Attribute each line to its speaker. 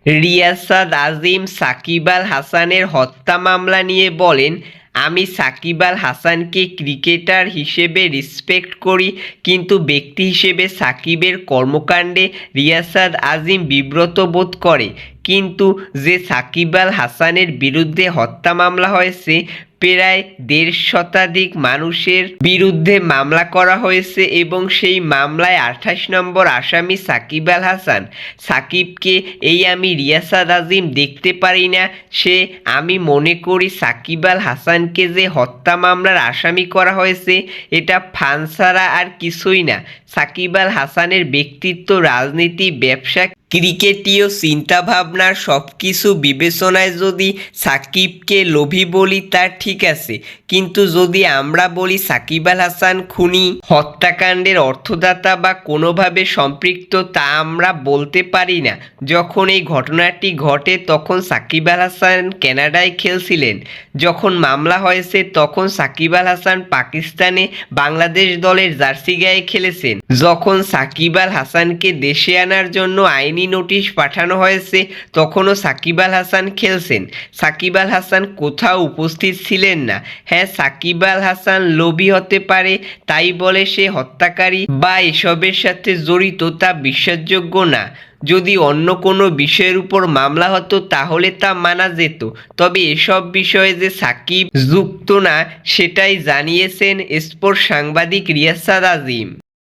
Speaker 1: রিয়াসাত আজিম সাকিব আল হাসানের হত্যা মামলা নিয়ে বলেন, আমি সাকিব আল হাসানকে ক্রিকেটার হিসেবে রেসপেক্ট করি, কিন্তু ব্যক্তি হিসেবে সাকিবের কর্মকাণ্ডে রিয়াসাত আজিম বিব্রত বোধ করে। কিন্তু যে সাকিব আল হাসানের বিরুদ্ধে হত্যা মামলা হয়েছে, প্রায় ১.৫ শতাধিক মানুষের বিরুদ্ধে মামলা করা হয়েছে এবং সেই মামলায় ২৮ নম্বর আসামি সাকিব আল হাসান। সাকিবকে আমি রিয়াসাত আজিম দেখতে পারি না। আমি মনে করি সাকিব আল হাসানকে যে হত্যা মামলার আসামি করা হয়েছে এটা ফান ছাড়া আর কিছুই না। সাকিব আল হাসানের ব্যক্তিত্ব, রাজনীতি, ব্যবসা, ক্রিকেটীয় চিন্তাভাবনার সব কিছু বিবেচনায় যদি সাকিবকে লোভী বলি তা ঠিক আছে, কিন্তু যদি আমরা বলি সাকিব আল হাসান খুনি, হত্যাকাণ্ডের অর্থদাতা বা কোনোভাবে সম্পৃক্ত, তা আমরা বলতে পারি না। যখন এই ঘটনাটি ঘটে তখন সাকিব আল হাসান কানাডায় খেলছিলেন। যখন মামলা হয়েছে তখন সাকিব আল হাসান পাকিস্তানে বাংলাদেশ দলের জার্সি গায়ে খেলেছেন। যখন সাকিব আল হাসানকে দেশে আনার জন্য আইনি নোটিশ পাঠানো হয়েছে তখনও সাকিব আল হাসান খেলছেন। সাকিব আল হাসান কোথাও উপস্থিত ছিলেন না। হ্যাঁ, সাকিব আল হাসান লোভী হতে পারে, তাই বলে সে হত্যাকারী বা এসবের সাথে জড়িত তা বিশ্বাসযোগ্য না। যদি অন্য কোনো বিষয়ের উপর মামলা হতো তাহলে তা মানা যেত, তবে এসব বিষয়ে যে সাকিব যুক্ত না সেটাই জানিয়েছেন স্পোর্টস সাংবাদিক রিয়াসাত আজিম।